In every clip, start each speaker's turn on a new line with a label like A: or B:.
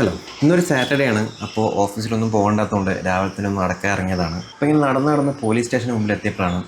A: Hello, ഇന്നൊരു Saturday ആണ്. അപ്പോൾ ഓഫീസിലൊന്നും പോകേണ്ടാത്തതുകൊണ്ട് രാവിലെ തന്നെ ഒന്ന് നടക്കാൻ ഇറങ്ങിയതാണ്. അപ്പോൾ ഇങ്ങനെ നടന്ന് പോലീസ് സ്റ്റേഷന് മുമ്പിൽ എത്തിയപ്പോഴാണ്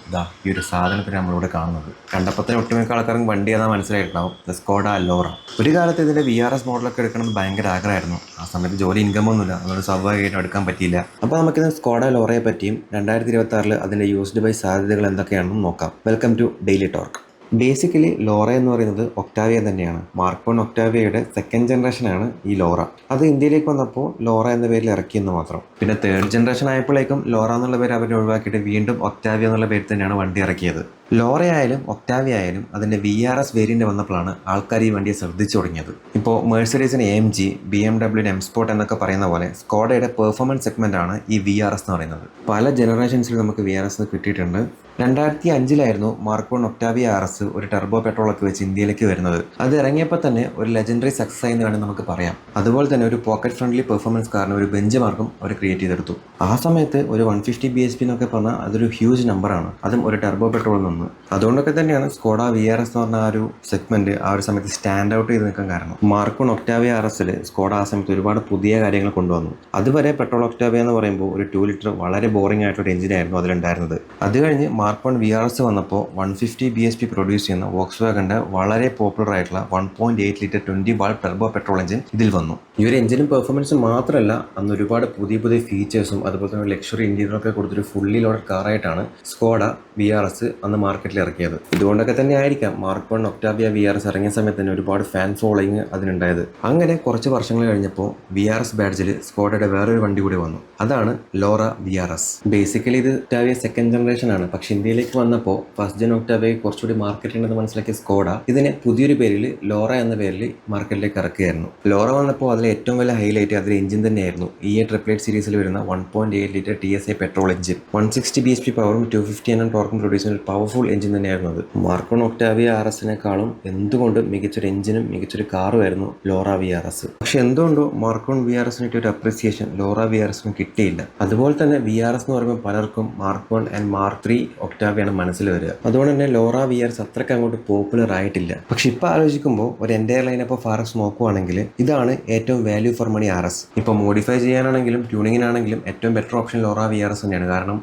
A: ഈ ഒരു സാധനത്തിന് നമ്മളിവിടെ കാണുന്നത്. കണ്ടപ്പോൾ തന്നെ ഒട്ടുമിക്ക ആൾക്കാർക്കും വണ്ടി ഏതാ മനസ്സിലായിട്ടുണ്ടാവും. Skoda Laura. ഒരു കാലത്ത് ഇതിൻ്റെ VRS മോഡലൊക്കെ എടുക്കണമെന്ന് ഭയങ്കര ആഗ്രഹമായിരുന്നു. ആ സമയത്ത് ജോലി ഇൻകമൊന്നുമില്ല, അതുകൊണ്ട് സ്വാഭാവികമായിട്ടും എടുക്കാൻ പറ്റിയില്ല. അപ്പോൾ നമുക്കിന്ന് സ്കോഡ ലോറയെ പറ്റിയും 2026 അതിൻ്റെ യൂസ്ഡ് ബൈ സാധ്യതകൾ എന്തൊക്കെയാണെന്നും നോക്കാം. Welcome to Daily Torque. Basically Laura എന്ന് പറയുന്നത് ഒക്ടാവിയ തന്നെയാണ്. മാർക്ക് 1 ഒക്ടാവിയയുടെ സെക്കൻഡ് ജനറേഷനാണ് ഈ ലോറ. അത് ഇന്ത്യയിലേക്ക് വന്നപ്പോൾ ലോറ എന്ന പേരിൽ ഇറക്കിയെന്ന് മാത്രം. പിന്നെ തേർഡ് ജനറേഷൻ ആയപ്പോഴേക്കും ലോറ എന്നുള്ള പേര് അവർ ഒഴിവാക്കിയിട്ട് വീണ്ടും ഒക്ടാവിയ എന്നുള്ള പേര് തന്നെയാണ് വണ്ടി ഇറക്കിയത്. ലോറ ആയാലും ഒക്ടാവിയ ആയാലും അതിൻ്റെ VRS വേരിയൻ്റ് വന്നപ്പോഴാണ് ആൾക്കാർ ഈ വണ്ടിയെ ശ്രദ്ധിച്ചു തുടങ്ങിയത്. ഇപ്പോൾ മെഴ്സഡീസിന് AMG, BMW M Sport എന്നൊക്കെ പറയുന്ന പോലെ സ്കോഡയുടെ പെർഫോമൻസ് സെഗ്മെൻ്റ് ആണ് ഈ VRS എന്ന് പറയുന്നത്. പല ജനറേഷൻസിൽ നമുക്ക് VRS കിട്ടിയിട്ടുണ്ട്. 2005 മാർക്ക് 1 ഒക്ടാവിയ RS ഒരു ടർബോ പെട്രോളൊക്കെ വെച്ച് ഇന്ത്യയിലേക്ക് വരുന്നത്. അത് ഇറങ്ങിയപ്പോൾ തന്നെ ഒരു ലെജൻഡറി സക്സസ് ആയി എന്ന് വേണമെങ്കിൽ നമുക്ക് പറയാം. അതുപോലെ തന്നെ ഒരു പോക്കറ്റ് ഫ്രണ്ട്ലി പെർഫോമൻസ് കാറിന് ഒരു ബെഞ്ച് മാർക്കും അവർ ക്രിയേറ്റ് ചെയ്തെടുത്തു. ആ സമയത്ത് ഒരു 150 bhp എന്നൊക്കെ പറഞ്ഞാൽ അതൊരു ഹ്യൂജ് നമ്പറാണ്, അതും ഒരു ടർബോ പെട്രോളിൽ നിന്ന്. അതുകൊണ്ടൊക്കെ തന്നെയാണ് സ്കോഡ VRS എന്ന് പറഞ്ഞ ആ ഒരു സെഗ്മെന്റ് ആ ഒരു സമയത്ത് സ്റ്റാൻഡ് ഔട്ട് ചെയ്ത് നിൽക്കാൻ കാരണം. മാർക്ക് 1 ഒക്ടാവിയ RSൽ സ്കോഡ ആ സമയത്ത് ഒരുപാട് പുതിയ കാര്യങ്ങൾ കൊണ്ടുവന്നു. അതുവരെ പെട്രോൾ ഒക്ടാവിയ എന്ന് പറയുമ്പോൾ ഒരു 2 ലിറ്റർ വളരെ ബോറിംഗ് ആയിട്ടൊരു എഞ്ചിനായിരുന്നു അതിലുണ്ടായിരുന്നത്. അത് കഴിഞ്ഞ് മാർക്ക് 1 VRS വന്നപ്പോൾ 150 bhp പ്രൊഡ്യൂസ് ചെയ്യുന്ന വോക്സ്വാഗന്റെ വളരെ പോപ്പുലർ ആയിട്ടുള്ള 1.8 litre 20 valve turbo petrol engine ഇതിൽ വന്നു. ഈ ഒരു എഞ്ചിനും പെർഫോമൻസും മാത്രമല്ല, അന്ന് ഒരുപാട് പുതിയ ഫീച്ചേഴ്സും അതുപോലെ തന്നെ ലക്ഷറി ഇന്റീരിയറൊക്കെ കൊടുത്തൊരു ഫുള്ളി ലോഡഡ് കാറായിട്ടാണ് സ്കോഡ VRS അന്ന് മാർക്കറ്റിൽ ഇറക്കിയത്. ഇതുകൊണ്ടൊക്കെ തന്നെ ആയിരിക്കാം മാർക്ക് 1 ഒക്ടാവിയ VRS ഇറങ്ങിയ സമയത്ത് തന്നെ ഒരുപാട് ഫാൻ ഫോളോയിങ് അതിനുണ്ടായത്. അങ്ങനെ കുറച്ച് വർഷങ്ങൾ കഴിഞ്ഞപ്പോൾ VRS ബാഡ്ജിൽ സ്കോഡയുടെ വേറൊരു വണ്ടി കൂടി വന്നു. അതാണ് ലോറ VRS. ബേസിക്കലി ഇത് ഒക്ടാവിയ സെക്കൻഡ് ജനറേഷൻ ആണ്. പക്ഷെ ഇന്ത്യയിലേക്ക് വന്നപ്പോൾ ഫസ്റ്റ് ജൻ ഒക്ടാവിയ കുറച്ചുകൂടി മാർക്കറ്റ് ഉണ്ടെന്ന് മനസ്സിലാക്കിയ സ്കോഡ ഇതിനെ പുതിയൊരു പേരിൽ ലോറ എന്ന പേരിൽ മാർക്കറ്റിലേക്ക് ഇറക്കുകയായിരുന്നു. ലോറ വന്നപ്പോൾ അതിലെ ഏറ്റവും വലിയ ഹൈലൈറ്റ് അതിലെ എഞ്ചിൻ തന്നെയായിരുന്നു. ട്രിപ്ലേറ്റ് സീരീസിൽ വരുന്ന 1.8 litre TSI petrol engine. 160 bhp പവറും 250 Nm ടോർക്കും പ്രൊഡ്യൂസ് ചെയ്യുന്ന ഒരു പവർഫുൾ എഞ്ചിൻ തന്നെയായിരുന്നു അത്. മാർക്ക് 1 ഒക്ടാവിയ RSനേക്കാളും എന്തുകൊണ്ടും മികച്ചൊരു എഞ്ചിനും മികച്ചൊരു കാറുമായിരുന്നു ലോറ VRS. പക്ഷെ എന്തുകൊണ്ടോ മാർക്ക് 1 VRSന് ഒരു അപ്രീസിയേഷൻ ലോറ VRSന് കിട്ടിയില്ല. അതുപോലെ തന്നെ VRS എന്ന് പറയുമ്പോൾ പലർക്കും മാർക്ക് 1 ആൻഡ് മാർക്ക് 3 ഒക്ടാവിയാണ് മനസ്സിൽ വരിക. അതുകൊണ്ട് തന്നെ ലോറ VRS അത്രയ്ക്ക് അങ്ങോട്ട് പോപ്പുലർ ആയിട്ടില്ല. പക്ഷെ ഇപ്പൊ ആലോചിക്കുമ്പോൾ ഒരു എൻ്റയർ ലൈനപ്പ് ഓഫ് RS നോക്കുവാണെങ്കിൽ ഇതാണ് ഏറ്റവും വാല്യൂ ഫോർ മണി RS. ഇപ്പോൾ മോഡിഫൈ ചെയ്യാനാണെങ്കിലും ട്യൂണിങ്ങിനാണെങ്കിലും ഏറ്റവും ബെറ്റർ ഓപ്ഷൻ ലോറ VRS തന്നെയാണ്. കാരണം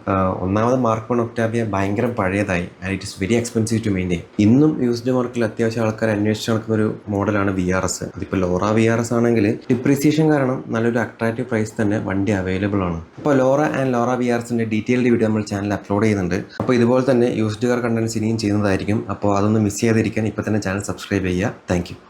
A: ഒന്നാമത് മാർക്ക് 1 ഒക്ടാവിയ ഭയങ്കര പഴയതായി and it is very expensive to maintain. ഇന്നും യൂസ്ഡ് മാർക്കറ്റിൽ അത്യാവശ്യം ആൾക്കാർ അന്വേഷിച്ച് നടക്കുന്ന ഒരു മോഡലാണ് VRS. അതിപ്പോൾ ലോറ VRS ആണെങ്കിൽ ഡിപ്രീസിയേഷൻ കാരണം നല്ലൊരു അട്രാക്റ്റീവ് പ്രൈസ് തന്നെ വണ്ടി അവൈലബിൾ ആണ്. അപ്പോൾ ലോറ ആൻഡ് ലോറ VRSന്റെ ഡീറ്റെയിൽഡ് വീഡിയോ നമ്മൾ ചാനൽ അപ്ലോഡ് ചെയ്യുന്നുണ്ട്. അപ്പോൾ ഇതുപോലെ തന്നെ യൂസ്ഡ് കാർ കണ്ടന്റ്സ് ഇനിയും ചെയ്യുന്നതായിരിക്കും. അപ്പോൾ അതൊന്നും മിസ് ചെയ്യാതിരിക്കാൻ ഇപ്പോൾ തന്നെ ചാനൽ സബ്സ്ക്രൈബ് ചെയ്യുക. Thank you.